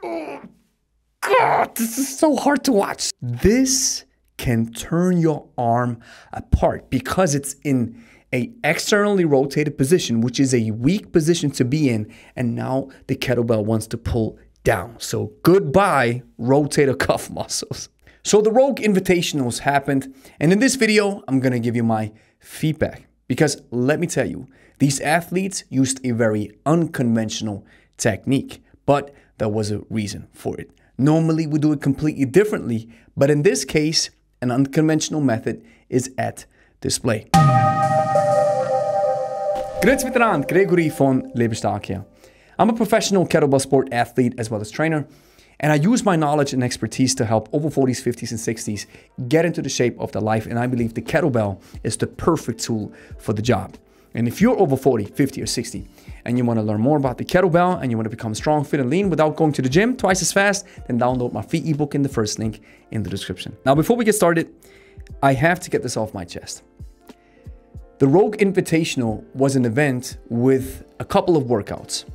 Oh, God, this is so hard to watch. This can turn your arm apart because it's in a externally rotated position, which is a weak position to be in. And now the kettlebell wants to pull down. So goodbye, rotator cuff muscles. So the Rogue Invitationals happened. And in this video, I'm going to give you my feedback. Because let me tell you, these athletes used a very unconventional technique, but there was a reason for it. Normally, we do it completely differently, but in this case, an unconventional method is at display. Grüezi miteinander, Gregory von Lebe here. I'm a professional kettlebell sport athlete as well as trainer, and I use my knowledge and expertise to help over 40s, 50s, and 60s get into the shape of their life, and I believe the kettlebell is the perfect tool for the job. And if you're over 40, 50, or 60, and you want to learn more about the kettlebell and you want to become strong, fit, and lean without going to the gym twice as fast, then download my free ebook in the first link in the description. Now, before we get started, I have to get this off my chest. The Rogue Invitational was an event with a couple of workouts,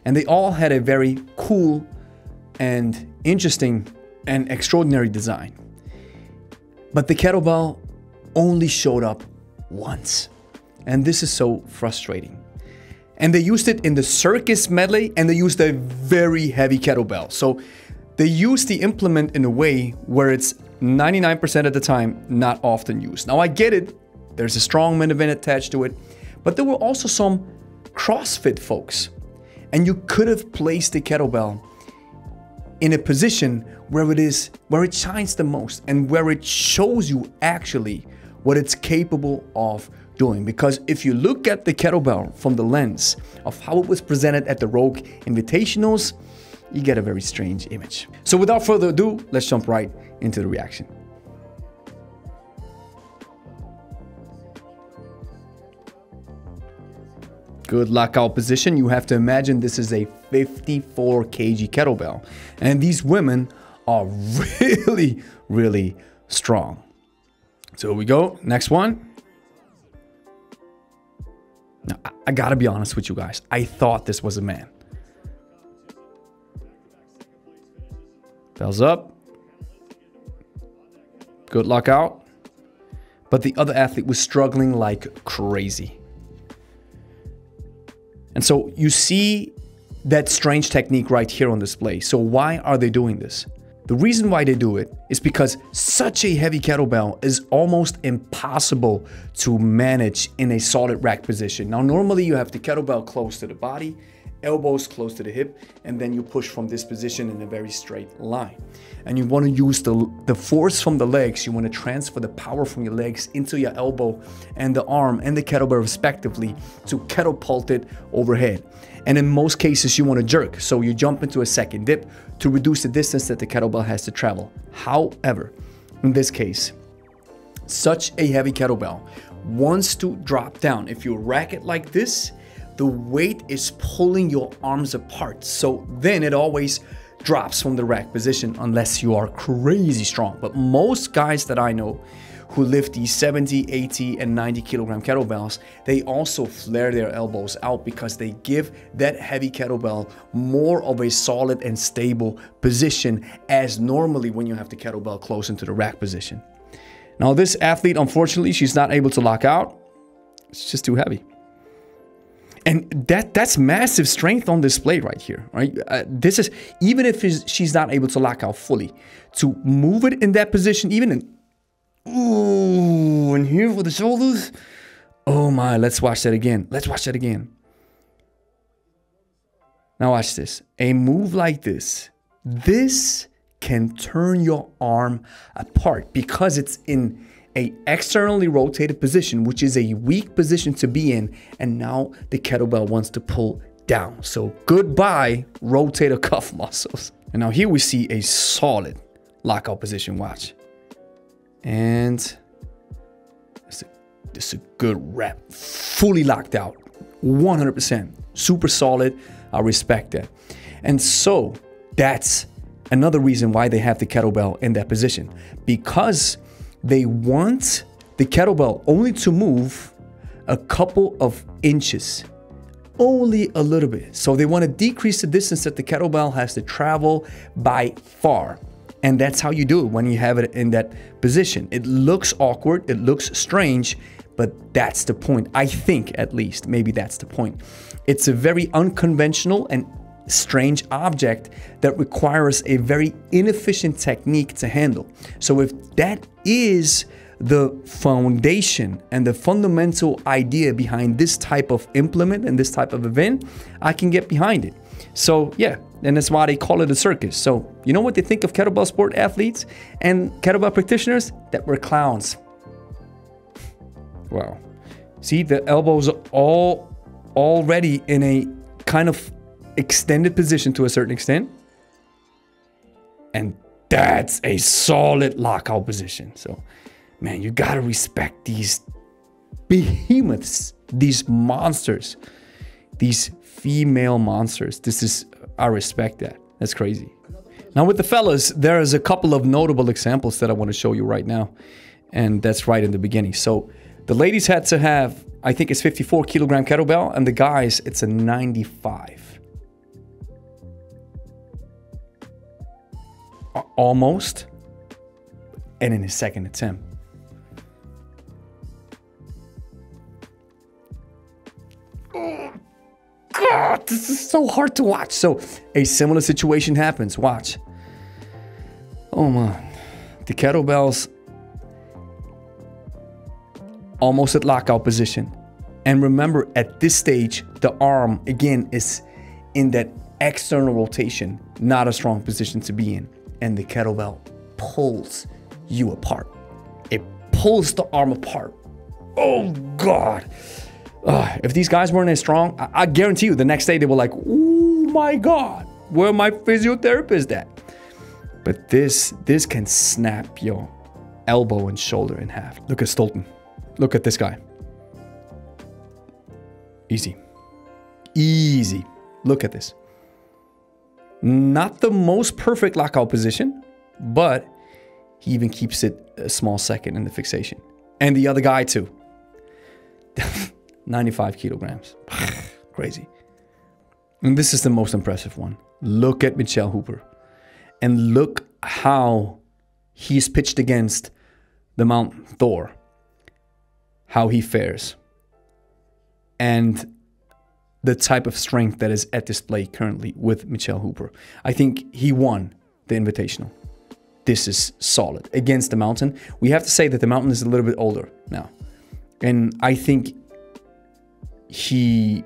and they all had a very cool and interesting and extraordinary design. But the kettlebell only showed up once. And this is so frustrating. And they used it in the circus medley, and they used a very heavy kettlebell. So they used the implement in a way where it's 99% of the time not often used. Now I get it, there's a strongman event attached to it, but there were also some CrossFit folks. And you could have placed the kettlebell in a position where it shines the most and where it shows you actually what it's capable of doing. Because if you look at the kettlebell from the lens of how it was presented at the Rogue Invitationals, you get a very strange image. So without further ado, let's jump right into the reaction. Good lockout position. You have to imagine this is a 54 kg kettlebell. And these women are really, really strong. So here we go. Next one. Now, I gotta be honest with you guys. I thought this was a man. Bells up. Good lockout. But the other athlete was struggling like crazy. And so you see that strange technique right here on display. So why are they doing this? The reason why they do it is because such a heavy kettlebell is almost impossible to manage in a solid rack position. Now, normally you have the kettlebell close to the body, elbows close to the hip, and then you push from this position in a very straight line. And you want to use the force from the legs. You want to transfer the power from your legs into your elbow and the arm and the kettlebell respectively to catapult it overhead. And in most cases, you want to jerk. So you jump into a second dip to reduce the distance that the kettlebell has to travel. However, in this case, such a heavy kettlebell wants to drop down. If you rack it like this, the weight is pulling your arms apart. So then it always drops from the rack position unless you are crazy strong. But most guys that I know who lift these 70, 80, and 90 kilogram kettlebells, they also flare their elbows out because they give that heavy kettlebell more of a solid and stable position as normally when you have the kettlebell close into the rack position. Now this athlete, unfortunately, she's not able to lock out. It's just too heavy. And that's massive strength on display right here, right? This is, even if she's not able to lock out fully, to move it in that position, even in, ooh, and here for the shoulders. Oh my, let's watch that again. Let's watch that again. Now watch this. A move like this can turn your arm apart because it's in a externally rotated position, which is a weak position to be in, and now the kettlebell wants to pull down. So goodbye, rotator cuff muscles. And now here we see a solid lockout position, watch. And this is a good rep, fully locked out, 100%, super solid. I respect that. And so that's another reason why they have the kettlebell in that position, because they want the kettlebell only to move a couple of inches only a little bit. So they want to decrease the distance that the kettlebell has to travel by far. And that's how you do it when you have it in that position. It looks awkward, it looks strange, but that's the point. I think, at least, maybe that's the point. It's a very unconventional and strange object that requires a very inefficient technique to handle. So if that is the foundation and the fundamental idea behind this type of implement and this type of event, I can get behind it. So yeah, and that's why they call it a circus. So you know what they think of kettlebell sport athletes and kettlebell practitioners? That we're clowns. Wow. See, the elbows are all already in a kind of extended position to a certain extent. And that's a solid lockout position. So, man, you gotta respect these behemoths, these monsters, these female monsters. I respect that. That's crazy. Now with the fellas, there is a couple of notable examples that I want to show you right now. And that's right in the beginning. So the ladies had to have, I think it's 54 kilogram kettlebell, and the guys, it's a 95. Almost. And in his second attempt. Oh, God, this is so hard to watch. So a similar situation happens. Watch. Oh, man. The kettlebells almost at lockout position. And remember, at this stage, the arm, again, is in that external rotation, not a strong position to be in. And the kettlebell pulls you apart. It pulls the arm apart. Oh, God. If these guys weren't as strong, I guarantee you the next day they were like, oh, my God, where my physiotherapist at? But this can snap your elbow and shoulder in half. Look at Stolten. Look at this guy. Easy. Easy. Look at this. Not the most perfect lockout position, but he even keeps it a small second in the fixation. And the other guy too. 95 kilograms. Crazy. And this is the most impressive one. Look at Michelle Hooper. And look how he's pitched against the mountain Thor. How he fares. And the type of strength that is at display currently with Michelle Hooper. I think he won the Invitational. This is solid. Against the mountain. We have to say that the mountain is a little bit older now. And I think he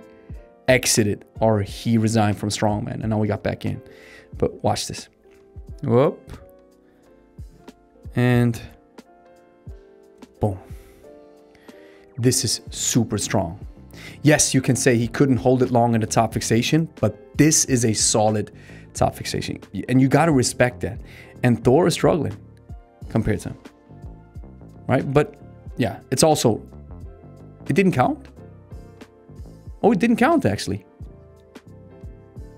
exited or he resigned from strongman and now we got back in. But watch this. Whoop. And boom. This is super strong. Yes, you can say he couldn't hold it long in the top fixation, but this is a solid top fixation. And you got to respect that. And Thor is struggling compared to him. Right? But yeah, it's also, it didn't count. Oh, it didn't count actually.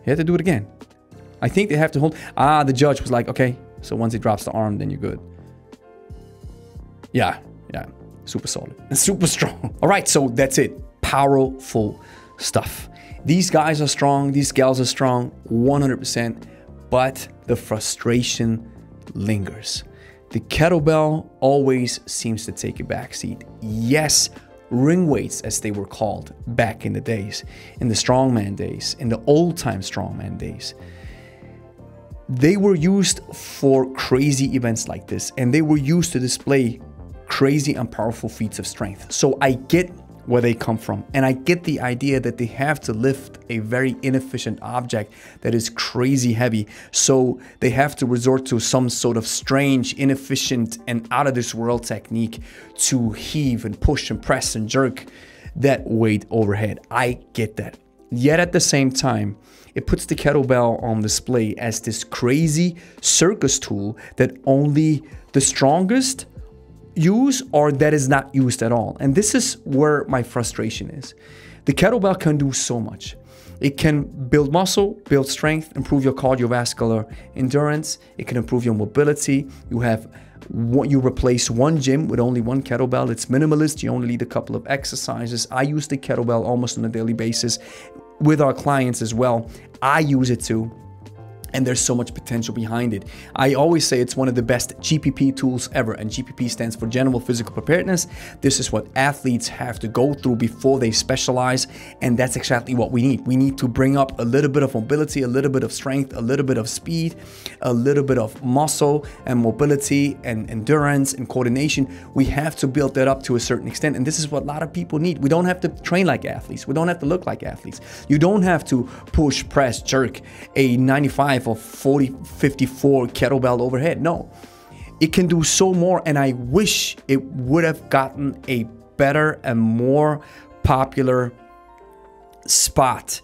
He had to do it again. I think they have to hold. The judge was like, okay, so once he drops the arm, then you're good. Yeah. Super solid and super strong. All right, so that's it. Powerful stuff. These guys are strong. These gals are strong, 100%. But the frustration lingers. The kettlebell always seems to take a backseat. Yes, ring weights, as they were called back in the days, in the strongman days, in the old-time strongman days, they were used for crazy events like this, and they were used to display crazy and powerful feats of strength. So I get where they come from, and I get the idea that they have to lift a very inefficient object that is crazy heavy, so they have to resort to some sort of strange, inefficient, and out of this world technique to heave and push and press and jerk that weight overhead. I get that. Yet at the same time, it puts the kettlebell on display as this crazy circus tool that only the strongest use, or that is not used at all. And this is where my frustration is. The kettlebell can do so much. It can build muscle, build strength, improve your cardiovascular endurance. It can improve your mobility. You replace one gym with only one kettlebell. It's minimalist. You only need a couple of exercises. I use the kettlebell almost on a daily basis. with our clients as well. I use it too. And there's so much potential behind it. I always say it's one of the best GPP tools ever, and GPP stands for General Physical Preparedness. This is what athletes have to go through before they specialize, and that's exactly what we need. We need to bring up a little bit of mobility, a little bit of strength, a little bit of speed, a little bit of muscle and mobility and endurance and coordination. We have to build that up to a certain extent, and this is what a lot of people need. We don't have to train like athletes. We don't have to look like athletes. You don't have to push, press, jerk a 95 or 40, 54 kettlebell overhead. No, it can do so more, and I wish it would have gotten a better and more popular spot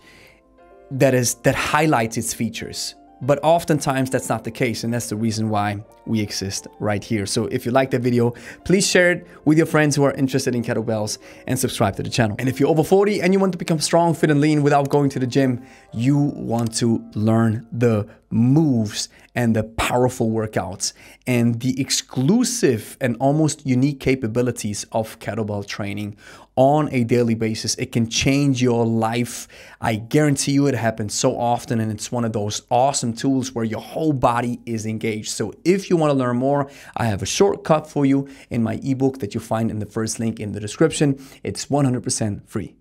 that highlights its features. But oftentimes that's not the case, and that's the reason why we exist right here. So if you like the video, please share it with your friends who are interested in kettlebells and subscribe to the channel. And if you're over 40 and you want to become strong, fit, and lean without going to the gym, you want to learn the moves and the powerful workouts and the exclusive and almost unique capabilities of kettlebell training on a daily basis. It can change your life. I guarantee you it happens so often, and it's one of those awesome tools where your whole body is engaged. So if you want to learn more, I have a shortcut for you in my ebook that you find in the first link in the description. It's 100% free.